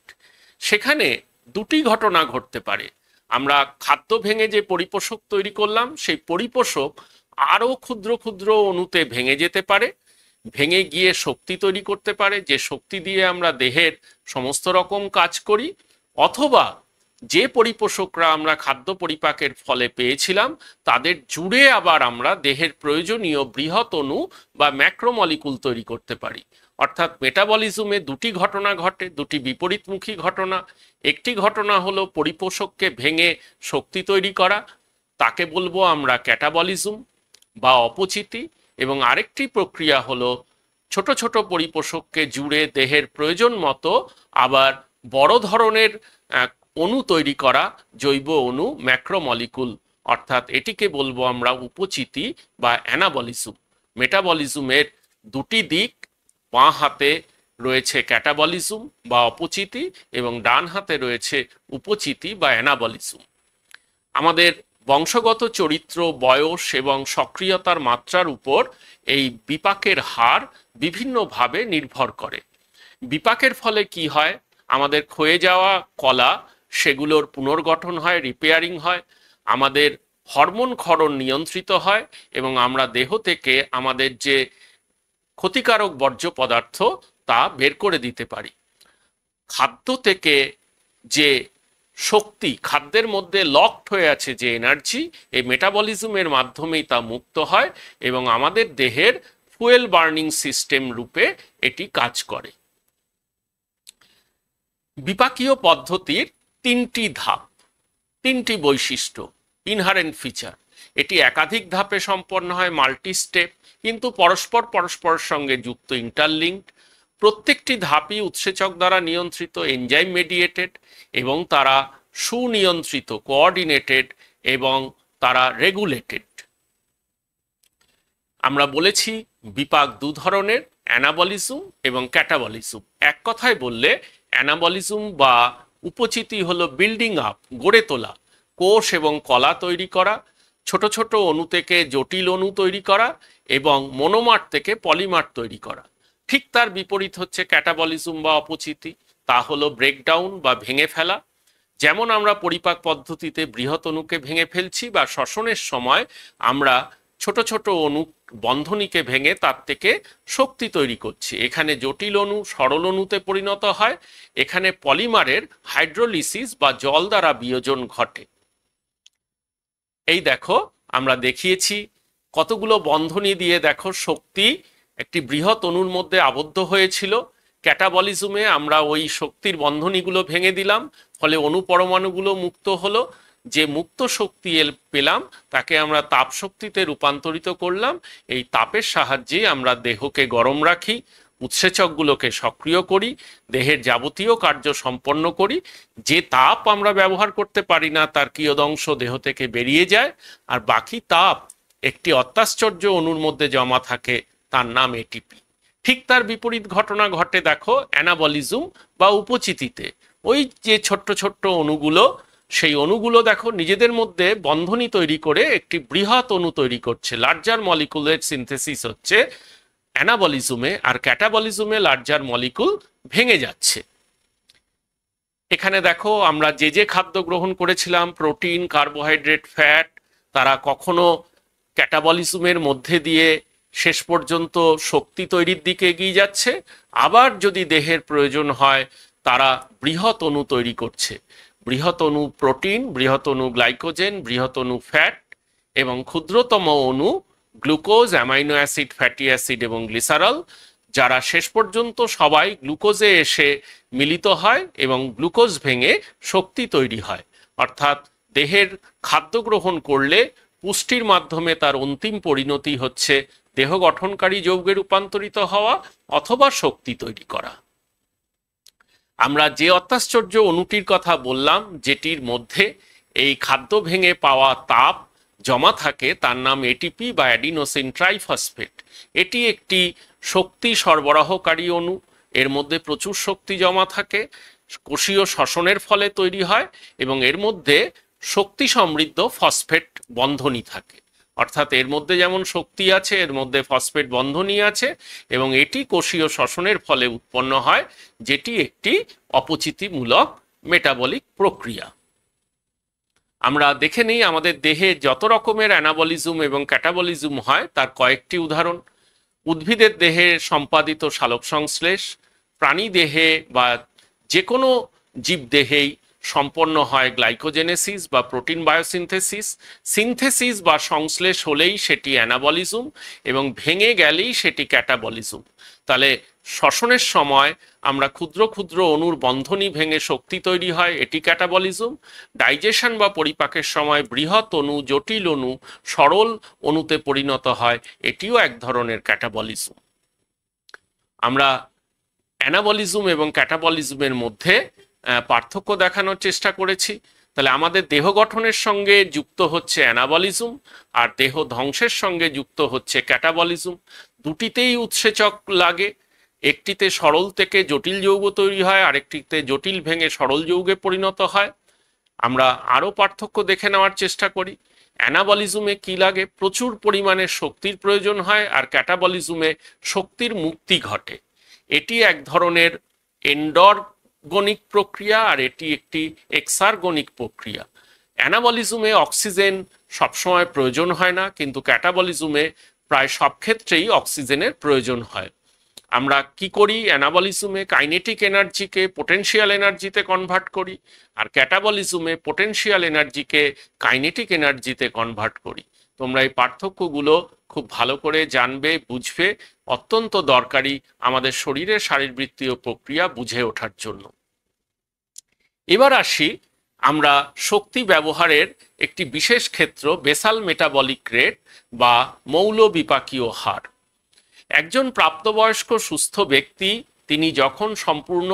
সেখানে দুটি ঘটনা ঘটতে পারে। আমরা খাদ্য ভেঙে যে পরিপোষক তৈরি করলাম, সেই পরিপোষক আরও ক্ষুদ্র ক্ষুদ্র অণুতে ভেঙে যেতে পারে, ভেঙে গিয়ে শক্তি তৈরি করতে পারে, যে শক্তি দিয়ে আমরা দেহের সমস্ত রকম কাজ করি। অথবা যে পরিপোষকরা আমরা খাদ্য পরিপাকের ফলে পেয়েছিলাম, তাদের জুড়ে আবার আমরা দেহের প্রয়োজনীয় বৃহৎ অণু বা ম্যাক্রোমলিকুল তৈরি করতে পারি। অর্থাৎ মেটাবলিজমে দুটি ঘটনা ঘটে, দুটি বিপরীতমুখী ঘটনা। একটি ঘটনা হলো পরিপোষককে ভেঙে শক্তি তৈরি করা, তাকে বলবো আমরা ক্যাটাবলিজম বা অপচিতি। এবং আরেকটি প্রক্রিয়া হলো ছোট ছোট পরিপোষককে জুড়ে দেহের প্রয়োজন মতো আবার বড় ধরনের অণু তৈরি করা, জৈব অণু, ম্যাক্রোমলিকুল। অর্থাৎ এটিকে বলবো আমরা উপচিতি বা অ্যানাবলিজম। মেটাবলিজমের দুটি দিক, বাঁ হাতে রয়েছে ক্যাটাবলিজম বা অপচিতি এবং ডান হাতে রয়েছে উপচিতি বা অ্যানাবলিজম। আমাদের বংশগত চরিত্র, বয়স এবং সক্রিয়তার মাত্রার উপর এই বিপাকের হার বিভিন্নভাবে নির্ভর করে। বিপাকের ফলে কি হয়, আমাদের ক্ষয়ে যাওয়া কলা সেগুলোর পুনর্গঠন হয়, রিপেয়ারিং হয়, আমাদের হরমোন ক্ষরণ নিয়ন্ত্রিত হয় এবং আমরা দেহ থেকে আমাদের যে ক্ষতিকারক বর্জ্য পদার্থ তা বের করে দিতে পারি। খাদ্য থেকে যে শক্তি, খাদ্যের মধ্যে লকড হয়ে আছে যে এনার্জি, এই মেটাবলিজমের মাধ্যমেই তা মুক্ত হয় এবং আমাদের দেহের ফুয়েল বার্নিং সিস্টেম রূপে এটি কাজ করে। বিপাকীয় পদ্ধতির তিনটি ধাপ, তিনটি বৈশিষ্ট্য, ইনহারেন্ট ফিচার। এটি একাধিক ধাপে সম্পন্ন হয়, মাল্টি স্টেপ, কিন্তু পরস্পরের সঙ্গে যুক্ত, ইন্টারলিঙ্কড। প্রত্যেকটি ধাপই উৎসেচক দ্বারা নিয়ন্ত্রিত, এনজাইম মেডিয়েটেড, এবং তারা সুনিয়ন্ত্রিত, কোঅর্ডিনেটেড, এবং তারা রেগুলেটেড। আমরা বলেছি বিপাক দু ধরনের, অ্যানাবলিজম এবং ক্যাটাবলিজম। এক কথায় বললে অ্যানাবলিজম বা উপচিতি হলো বিল্ডিং আপ, গড়ে তোলা, কোষ এবং কলা তৈরি করা, ছোট ছোট অণু থেকে জটিল অণু তৈরি করা এবং মনোমার থেকে পলিমার তৈরি করা। ঠিক তার বিপরীত হচ্ছে ক্যাটাবলিজম বা অপচিতি, তা হলো ব্রেকডাউন বা ভেঙে ফেলা। যেমন আমরা পরিপাক পদ্ধতিতে বৃহৎ অণুকে ভেঙে ফেলছি, বা শ্বসনের সময় আমরা ছোট ছোট অণু বন্ধনীকে ভেঙে তার থেকে শক্তি তৈরি করছি। এখানে জটিল অণু সরল অণুতে পরিণত হয়, এখানে পলিমারের হাইড্রোলিসিস বা জল দ্বারা বিয়োজন ঘটে। এই দেখো আমরা দেখিয়েছি কতগুলো বন্ধনী দিয়ে, দেখো শক্তি একটি বৃহৎ অণুর মধ্যে আবদ্ধ হয়েছিল। ক্যাটাবলিজমে আমরা ওই শক্তির বন্ধনীগুলো ভেঙে দিলাম, ফলে অণু পরমাণুগুলো মুক্ত হলো। যে মুক্ত শক্তি পেলাম তাকে আমরা তাপ শক্তিতে রূপান্তরিত করলাম। এই তাপের সাহায্যে আমরা দেহকে গরম রাখি, উৎসেচকগুলোকে সক্রিয় করি, দেহের যাবতীয় কার্য সম্পন্ন করি। যে তাপ আমরা ব্যবহার করতে পারি না তার কিয়দংশ দেহ থেকে বেরিয়ে যায়, আর বাকি তাপ একটি অত্যাশ্চর্য অণুর মধ্যে জমা থাকে, তার নাম এটিপি। ঠিক তার বিপরীত ঘটনা ঘটে দেখো অ্যানাবলিজম বা উপচিতিতে। ওই যে ছোট্ট ছোট্ট অণুগুলো, সেই অণুগুলো দেখো নিজেদের মধ্যে বন্ধনী তৈরি করে একটি বৃহৎ অণু তৈরি করছে। লার্জার মলিকুলের সিনথেসিস হচ্ছে অ্যানাবলিজমে, আর ক্যাটাবলিজমে লার্জার মলিকুল ভেঙে যাচ্ছে। এখানে দেখো আমরা যে যে খাদ্য গ্রহণ করেছিলাম, প্রোটিন, কার্বোহাইড্রেট, ফ্যাট, তারা কখনো ক্যাটাবলিজমের মধ্যে দিয়ে শেষ পর্যন্ত শক্তি তৈরির দিকে এগিয়ে যাচ্ছে, আবার যদি দেহের প্রয়োজন হয় তারা বৃহৎ অণু তৈরি করছে। বৃহৎ অণু প্রোটিন, বৃহৎ অণু গ্লাইকোজেন, বৃহৎ অণু ফ্যাট এবং ক্ষুদ্রতম অণু glucose, amino acid, fatty acid এবং গ্লিসারল, যারা শেষ পর্যন্ত সবাই গ্লুকোজে এসে মিলিত হয় এবং গ্লুকোজ ভেঙে শক্তি তৈরি হয়। অর্থাৎ দেহের খাদ্য গ্রহণ করলে পুষ্টির মাধ্যমে তার অন্তিম পরিণতি হচ্ছে দেহ গঠনকারী যৌগে রূপান্তরিত হওয়া অথবা শক্তি তৈরি করা। আমরা যে অত্যাশ্চর্য অণুটির কথা বললাম, যেটির মধ্যে এই খাদ্য ভেঙে পাওয়া তাপ জমা থাকে, তার নাম এটিপি বা অ্যাডিনোসিন ট্রাইফসফেট। এটি একটি শক্তি সরবরাহকারী অণু, এর মধ্যে প্রচুর শক্তি জমা থাকে, কোষীয় শ্বসনের ফলে তৈরি হয় এবং এর মধ্যে শক্তি সমৃদ্ধ ফসফেট বন্ধনী থাকে। অর্থাৎ এর মধ্যে যেমন শক্তি আছে, এর মধ্যে ফসফেট বন্ধনী আছে, এবং এটি কোষীয় শ্বসনের ফলে উৎপন্ন হয়, যেটি একটি অপচিতিমূলক মেটাবলিক প্রক্রিয়া। আমরা দেখে নিই আমাদের দেহে যত রকমের অ্যানাবলিজম এবং ক্যাটাবলিজম হয় তার কয়েকটি উদাহরণ। উদ্ভিদের দেহে সম্পাদিত সালোক সংশ্লেষ, প্রাণী দেহে বা যে কোনো জীবদেহেই সম্পন্ন হয় গ্লাইকোজেনেসিস বা প্রোটিন বায়োসিনথেসিস। সিনথেসিস বা সংশ্লেষ হলেই সেটি অ্যানাবলিজম, এবং ভেঙে গেলেই সেটি ক্যাটাবলিজম। তাহলে শ্বসনের সময় আমরা ক্ষুদ্র ক্ষুদ্র অণুর বন্ধনী ভেঙে শক্তি তৈরি হয়, এটি ক্যাটাবলিজম। ডাইজেশন বা পরিপাকের সময় বৃহৎ অণু, জটিল অণু সরল অণুতে পরিণত হয়, এটিও এক ধরনের ক্যাটাবলিজম। আমরা অ্যানাবলিজম এবং ক্যাটাবলিজমের মধ্যে পার্থক্য দেখানোর চেষ্টা করেছি। তাহলে আমাদের দেহ গঠনের সঙ্গে যুক্ত হচ্ছে অ্যানাবলিজম, আর দেহ ধ্বংসের সঙ্গে যুক্ত হচ্ছে ক্যাটাবলিজম। দুটিতেই উৎসেচক লাগে, একটিতে সরল থেকে জটিল যৌগ তৈরি হয়, আরেকটিতে জটিল ভেঙে সরল যৌগে পরিণত হয়। আমরা আরও পার্থক্য দেখে নেওয়ার চেষ্টা করি। অ্যানাবলিজমে কি লাগে? প্রচুর পরিমাণে শক্তির প্রয়োজন হয়, আর ক্যাটাবলিজমে শক্তির মুক্তি ঘটে। এটি এক ধরনের এন্ডোগনিক প্রক্রিয়া, আর এটি একটি এক্সারগনিক প্রক্রিয়া। অ্যানাবলিজমে অক্সিজেন সবসময় প্রয়োজন হয় না, কিন্তু ক্যাটাবলিজমে প্রায় সব ক্ষেত্রেই অক্সিজেনের প্রয়োজন হয়। আমরা কি করি? অ্যানাবলিজমে কাইনেটিক এনার্জিকে পোটেনশিয়াল এনার্জিতে কনভার্ট করি, আর ক্যাটাবলিজমে পোটেনশিয়াল এনার্জিকে কাইনেটিক এনার্জিতে কনভার্ট করি। তোমরা এই পার্থক্যগুলো খুব ভালো করে জানবে, বুঝবে, অত্যন্ত দরকারি আমাদের শরীরের শারীরবৃত্তীয় প্রক্রিয়া বুঝে ওঠার জন্য। এবার আসি আমরা শক্তি ব্যবহারের একটি বিশেষ ক্ষেত্র, বেসাল মেটাবলিক রেট বা মৌল বিপাকীয় হার। একজন প্রাপ্তবয়স্ক সুস্থ ব্যক্তি তিনি যখন সম্পূর্ণ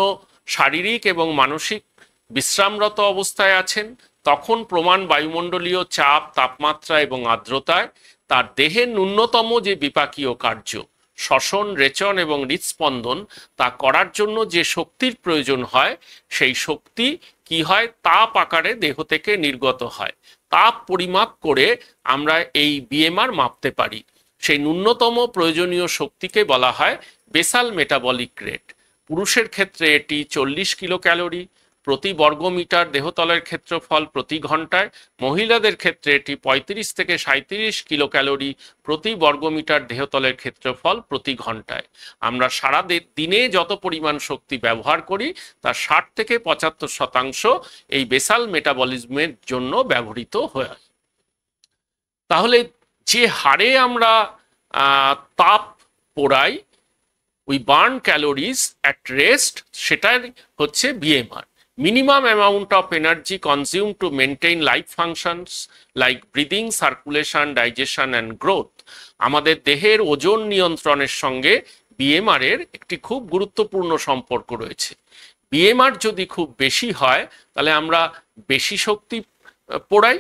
শারীরিক এবং মানসিক বিশ্রামরত অবস্থায় আছেন, তখন প্রমাণ বায়ুমণ্ডলীয় চাপ, তাপমাত্রা এবং আর্দ্রতায় তার দেহের ন্যূনতম যে বিপাকীয় কার্য, শ্বসন, রেচন এবং হৃৎস্পন্দন, তা করার জন্য যে শক্তির প্রয়োজন হয়, সেই শক্তি কি হয়? তাপ আকারে দেহ থেকে নির্গত হয়। তাপ পরিমাপ করে আমরা এই বিএমআর মাপতে পারি। সেই ন্যূনতম প্রয়োজনীয় শক্তিকে বলা হয় বেসাল মেটাবলিক রেট। পুরুষের ক্ষেত্রে এটি 40 কিলো ক্যালোরি প্রতি বর্গমিটার দেহতলের ক্ষেত্রফল প্রতি ঘন্টায়, মহিলাদের ক্ষেত্রে এটি 35 থেকে 37 কিলো ক্যালোরি প্রতি বর্গমিটার দেহতলের ক্ষেত্রফল প্রতি ঘন্টায়। আমরা সারা দিনে যত পরিমাণ শক্তি ব্যবহার করি তার 60 থেকে 75% এই বেসাল মেটাবলিজমের জন্য ব্যবহৃত হয়। তাহলে যে হারে আমরা তাপ পোড়াই, we burn calories at rest, সেটাই হচ্ছে BMR. Minimum amount of energy consume to maintain life functions like breathing, circulation, digestion and growth. আমাদের দেহের ওজন নিয়ন্ত্রণের সঙ্গে বিএমআর এর একটি খুব গুরুত্বপূর্ণ সম্পর্ক রয়েছে। বিএমআর যদি খুব বেশি হয় তাহলে আমরা বেশি শক্তি পোড়াই।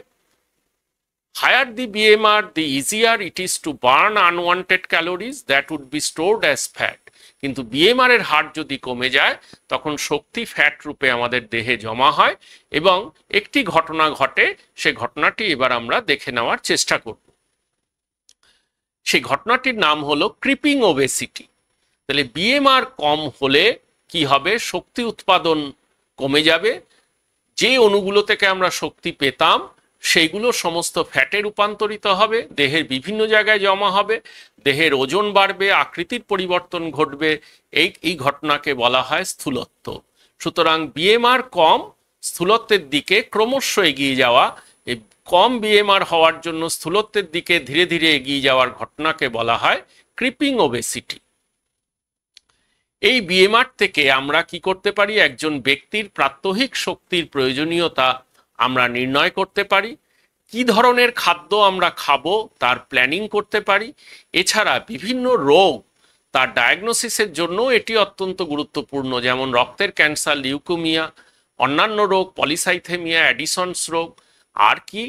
Higher the BMR, the easier it is to burn unwanted calories that would be stored as fat. কিন্তু বিএমআর এর হার যদি কমে যায় তখন শক্তি ফ্যাট রূপে আমাদের দেহে জমা হয়, এবং একটি ঘটনা ঘটে, সে ঘটনাটি এবার আমরা দেখে নেওয়ার চেষ্টা করব। সেই ঘটনাটির নাম হলো ক্রিপিং ওবেসিটি। তাহলে বিএমআর কম হলে কি হবে? শক্তি উৎপাদন কমে যাবে। যে অণুগুলো থেকে আমরা শক্তি পেতাম সেইগুলো সমস্ত ফ্যাটে রূপান্তরিত হবে, দেহের বিভিন্ন জায়গায় জমা হবে, দেহের ওজন বাড়বে, আকৃতির পরিবর্তন ঘটবে। এই ঘটনাকে বলা হয় স্থূলত্ব। সুতরাং বিএমআর কম, স্থূলত্বের দিকে ক্রমশ এগিয়ে যাওয়া, এই কম বিএমআর হওয়ার জন্য স্থূলত্বের দিকে ধীরে ধীরে এগিয়ে যাওয়ার ঘটনাকে বলা হয় ক্রিপিং ওবেসিটি। এই বিএমআর থেকে আমরা কি করতে পারি? একজন ব্যক্তির প্রাত্যহিক শক্তির প্রয়োজনীয়তা আমরা নির্ণয় করতে পারি, কি ধরনের খাদ্য আমরা খাবো তার প্ল্যানিং করতে পারি। এছাড়া বিভিন্ন রোগ, তার ডায়াগনোসিসের জন্য এটি অত্যন্ত গুরুত্বপূর্ণ, যেমন রক্তের ক্যান্সার, লিউকেমিয়া, অন্যান্য রোগ, পলিসাইথেমিয়া, অ্যাডিসনস রোগ। আর কি?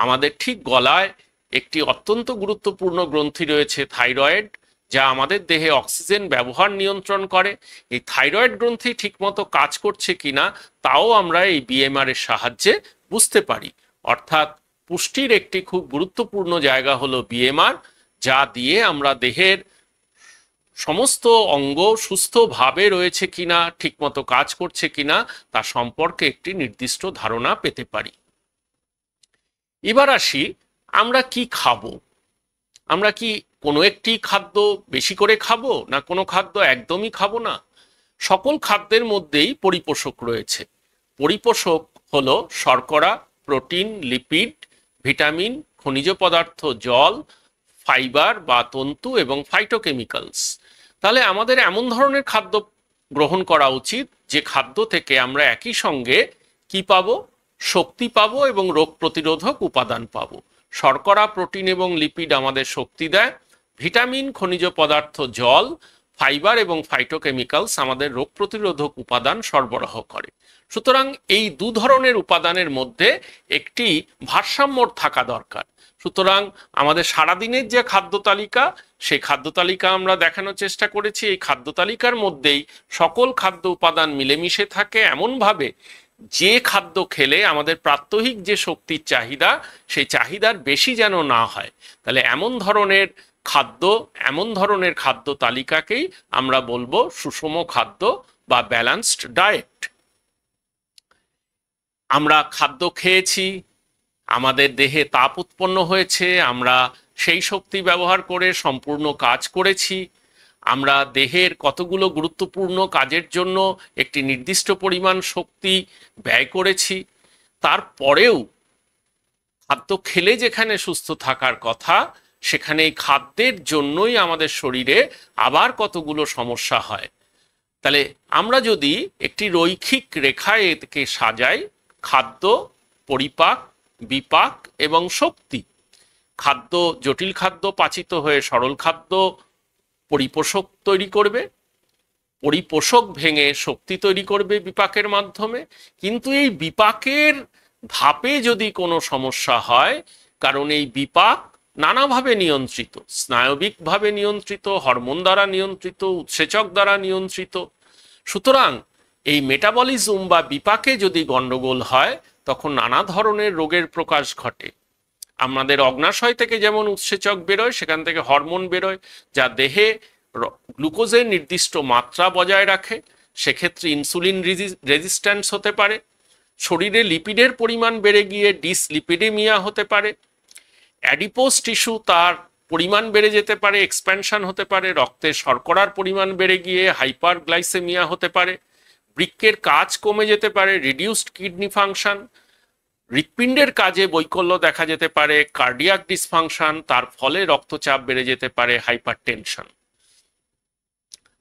আমাদের ঠিক গলায় একটি অত্যন্ত গুরুত্বপূর্ণ গ্রন্থি রয়েছে থাইরয়েড, যা আমাদের দেহে অক্সিজেন ব্যবহার নিয়ন্ত্রণ করে। এই থাইরয়েড গ্রন্থি ঠিকমতো কাজ করছে কিনা তাও আমরা এই বিএমআর এর সাহায্যে বুঝতে পারি। অর্থাৎ পুষ্টির একটি খুব গুরুত্বপূর্ণ জায়গা হলো বিএমআর, যা দিয়ে আমরা দেহের সমস্ত অঙ্গ সুস্থভাবে রয়েছে কিনা, ঠিকমতো কাজ করছে কিনা তা সম্পর্কে একটি নির্দিষ্ট ধারণা পেতে পারি। এবার আসি, আমরা কি খাবো? আমরা কি কোনো একটি খাদ্য বেশি করে খাবো, না কোনো খাদ্য একদমই খাবো না? সকল খাদ্যের মধ্যেই পরিপোষক রয়েছে। পরিপোষক হলো শর্করা, প্রোটিন, লিপিড, ভিটামিন, খনিজ পদার্থ, জল, ফাইবার বা তন্তু এবং ফাইটোকেমিক্যালস। তাহলে আমাদের এমন ধরনের খাদ্য গ্রহণ করা উচিত যে খাদ্য থেকে আমরা একই সঙ্গে কি পাবো? শক্তি পাবো এবং রোগ প্রতিরোধক উপাদান পাবো। শর্করা, প্রোটিন এবং লিপিড আমাদের শক্তি দেয়, ভিটামিন, খনিজ পদার্থ, জল, ফাইবার এবং ফাইটোকেমিক্যালস আমাদের রোগ প্রতিরোধক উপাদান সরবরাহ করে। সুতরাং এই দু ধরনের উপাদানের মধ্যে একটি ভারসাম্য থাকা দরকার। সুতরাং আমাদের সারাদিনের যে খাদ্য তালিকা, সেই খাদ্য তালিকা আমরা দেখানোর চেষ্টা করেছি। এই খাদ্য তালিকার মধ্যেই সকল খাদ্য উপাদান মিলেমিশে থাকে এমনভাবে যে খাদ্য খেলে আমাদের প্রাত্যহিক যে শক্তির চাহিদা, সেই চাহিদার বেশি যেন না হয়। তাহলে এমন ধরনের খাদ্য তালিকাকেই আমরা বলবো সুষম খাদ্য বা ব্যালেন্সড ডায়েট। আমরা খাদ্য খেয়েছি, আমাদের দেহে তাপ উৎপন্ন হয়েছে, আমরা সেই শক্তি ব্যবহার করে সম্পূর্ণ কাজ করেছি। আমরা দেহের কতগুলো গুরুত্বপূর্ণ কাজের জন্য একটি নির্দিষ্ট পরিমাণ শক্তি ব্যয় করেছি। তারপরেও খাদ্য খেলে যেখানে সুস্থ থাকার কথা, সেখানে এই খাদ্যের জন্যই আমাদের শরীরে আবার কতগুলো সমস্যা হয়। তাহলে আমরা যদি একটি রৈখিক রেখায় একে সাজাই, খাদ্য, পরিপাক, বিপাক এবং শক্তি। খাদ্য, জটিল খাদ্য পাচিত হয়ে সরল খাদ্য পরিপোষক তৈরি করবে, পরিপোষক ভেঙে শক্তি তৈরি করবে বিপাকের মাধ্যমে। কিন্তু এই বিপাকের ধাপে যদি কোনো সমস্যা হয়, কারণ এই বিপাক নানাভাবে নিয়ন্ত্রিত, স্নায়বিকভাবে নিয়ন্ত্রিত, হরমোন দ্বারা নিয়ন্ত্রিত, উৎসেচক দ্বারা নিয়ন্ত্রিত। সুতরাং এই মেটাবলিজম বা বিপাকে যদি গন্ডগোল হয়, তখন নানা ধরনের রোগের প্রকাশ ঘটে। আমাদের অগ্নাশয় থেকে যেমন উৎসেচক বেরোয়, সেখান থেকে হরমোন বেরোয়, যা দেহে গ্লুকোজের নির্দিষ্ট মাত্রা বজায় রাখে। সেক্ষেত্রে ইনসুলিন রেজিস্ট্যান্স হতে পারে, শরীরে লিপিডের পরিমাণ বেড়ে গিয়ে ডিসলিপিডেমিয়া হতে পারে, অ্যাডিপোজ টিস্যু তার পরিমাণ বেড়ে যেতে পারে, এক্সপ্যানশন হতে পারে, রক্তে শর্করার পরিমাণ বেড়ে গিয়ে হাইপারগ্লাইসেমিয়া হতে পারে, বৃক্কের কাজ কমে যেতে পারে, রিডিউসড কিডনি ফাংশন, হৃৎপিণ্ডের কাজে বৈকল্য দেখা যেতে পারে, কার্ডিয়াক ডিসফাংশন, তার ফলে রক্তচাপ বেড়ে যেতে পারে, হাইপারটেনশন।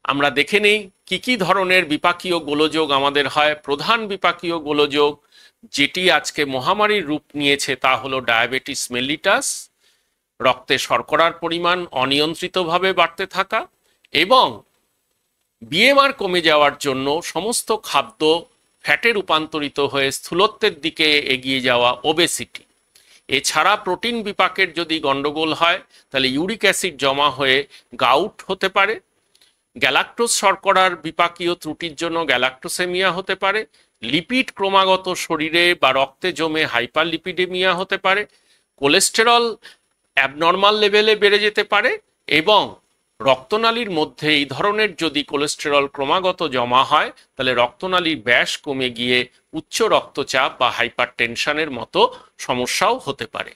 আমরা দেখে নেই কি কি ধরনের বিপাকীয় গোলযোগ আমাদের হয়। প্রধান বিপাকীয় গোলযোগ যেটি আজকে মহামারীর রূপ নিয়েছে তা হলো ডায়াবেটিস মেলিটাস, রক্তে শর্করার পরিমাণ অনিয়ন্ত্রিতভাবে বাড়তে থাকা এবং বিএমআর কমে যাওয়ার জন্য সমস্ত খাদ্য ফ্যাটে রূপান্তরিত হয়ে স্থূলত্বের দিকে এগিয়ে যাওয়া, ওবেসিটি। এছাড়া প্রোটিন বিপাকের যদি গন্ডগোল হয়, তাহলে ইউরিক অ্যাসিড জমা হয়ে গাউট হতে পারে, গ্যালাক্টোজ শর্করার বিপাকীয় ত্রুটির জন্য গ্যালাক্টোসেমিয়া হতে পারে, লিপিড ক্রমাগত শরীরে বা রক্তে জমে হাইপারলিপিডেমিয়া হতে পারে, কোলেস্টেরল অ্যাবনর্মাল লেভেলে বেড়ে যেতে পারে এবং রক্তনালীর মধ্যে এই ধরনের যদি কোলেস্টেরল ক্রমাগত জমা হয়, তাহলে রক্তনালীর ব্যাস কমে গিয়ে উচ্চ রক্তচাপ বা হাইপারটেনশনের মতো সমস্যাও হতে পারে।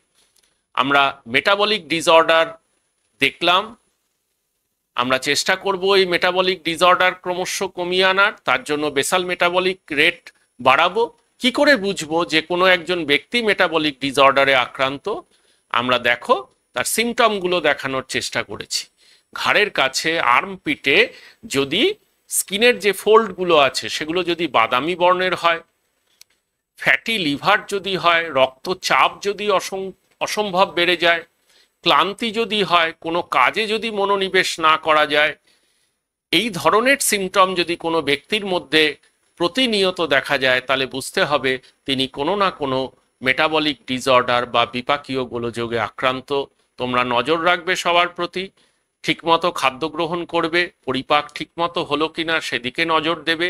আমরা মেটাবলিক ডিসঅর্ডার দেখলাম, আমরা চেষ্টা করব এই মেটাবলিক ডিসঅর্ডার ক্রমশ কমিয়ে আনার। তার জন্য বেসাল মেটাবলিক রেট বাড়াবো। কি করে বুঝবো যে কোনো একজন ব্যক্তি মেটাবলিক ডিসঅর্ডারে আক্রান্ত? আমরা দেখো তার সিমটমগুলো দেখানোর চেষ্টা করেছি। ঘাড়ের কাছে আর্মপিটে যদি স্কিনের যে ফোল্ডগুলো আছে সেগুলো যদি বাদামি বর্ণের হয়, ফ্যাটি লিভার যদি হয়, রক্তচাপ যদি অসম্ভব বেড়ে যায়, ক্লান্তি যদি হয়, কোনো কাজে যদি মনোনিবেশ না করা যায়, এই ধরনের সিমটম যদি কোনো ব্যক্তির মধ্যে প্রতিনিয়ত দেখা যায়, তাহলে বুঝতে হবে তিনি কোনো না কোনো মেটাবলিক ডিসঅর্ডার বা বিপাকীয় গোলযোগে আক্রান্ত। তোমরা নজর রাখবে সবার প্রতি, ঠিকমতো খাদ্য গ্রহণ করবে, পরিপাক ঠিকমতো হলো কিনা সেদিকে নজর দেবে,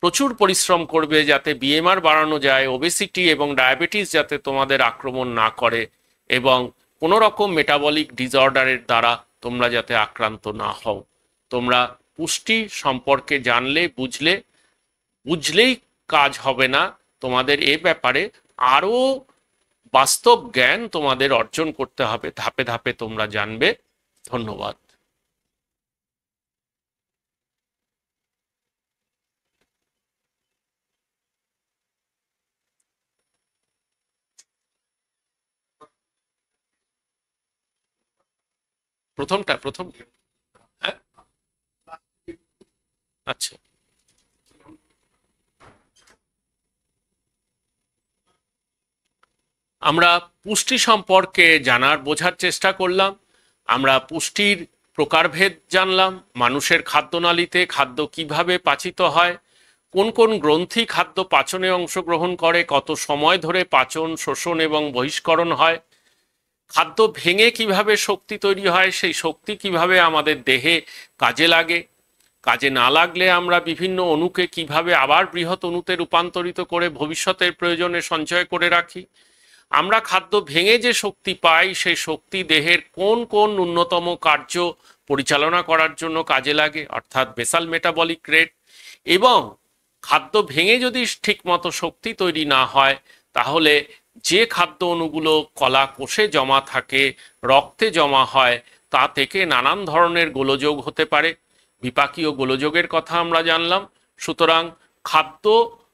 প্রচুর পরিশ্রম করবে যাতে বিএমআর বাড়ানো যায়, ওবেসিটি এবং ডায়াবেটিস যাতে তোমাদের আক্রমণ না করে, এবং কোনো রকম মেটাবলিক ডিসঅর্ডারের দ্বারা তোমরা যাতে আক্রান্ত না হও। তোমরা পুষ্টি সম্পর্কে জানলে, বুঝলেই কাজ হবে না, তোমাদের এ ব্যাপারে আরও বাস্তব জ্ঞান তোমাদের অর্জন করতে হবে। ধাপে ধাপে তোমরা জানবে। ধন্যবাদ। প্রথম হ্যাঁ, আচ্ছা, আমরা পুষ্টি সম্পর্কে জানার বোঝার চেষ্টা করলাম। আমরা পুষ্টির প্রকারভেদ জানলাম, মানুষের খাদ্যনালীতে খাদ্য কিভাবে পাচিত হয়, কোন কোন গ্রন্থি খাদ্য পাচনে অংশগ্রহণ করে, কত সময় ধরে পাচন, শোষণ এবং বহিষ্করণ হয়, খাদ্য ভেঙে কিভাবে শক্তি তৈরি হয়, সেই শক্তি কিভাবে আমাদের দেহে কাজে লাগে, কাজে না লাগলে আমরা বিভিন্ন অণুকে কিভাবে আবার বৃহৎ অণুতে রূপান্তরিত করে ভবিষ্যতের প্রয়োজনে সঞ্চয় করে রাখি, আমরা খাদ্য ভেঙে যে শক্তি পাই সেই শক্তি দেহের কোন কোন ন্যূনতম কার্য পরিচালনা করার জন্য কাজে লাগে, অর্থাৎ বেসাল মেটাবলিক রেট, এবং খাদ্য ভেঙে যদি ঠিকমতো শক্তি তৈরি না হয় তাহলে যে খাদ্য অণুগুলো কলা কোষে জমা থাকে, রক্তে জমা হয়, তা থেকে নানান ধরনের গোলযোগ হতে পারে। বিপাকীয় গোলযোগের কথা আমরা জানলাম। সুতরাং খাদ্য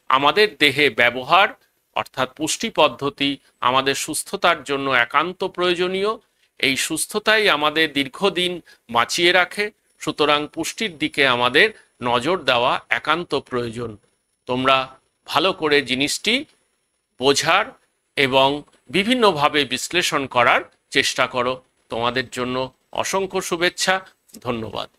আমাদের দেহে ব্যবহার অর্থাৎ পুষ্টি পদ্ধতি আমাদের সুস্থতার জন্য একান্ত প্রয়োজনীয়। এই সুস্থতাই আমাদের দীর্ঘদিন বাঁচিয়ে রাখে। সুতরাং পুষ্টির দিকে আমাদের নজর দেওয়া একান্ত প্রয়োজন। তোমরা ভালো করে জিনিসটি বোঝার এবং বিভিন্নভাবে বিশ্লেষণ করার চেষ্টা করো। তোমাদের জন্য অসংখ্য শুভেচ্ছা। ধন্যবাদ।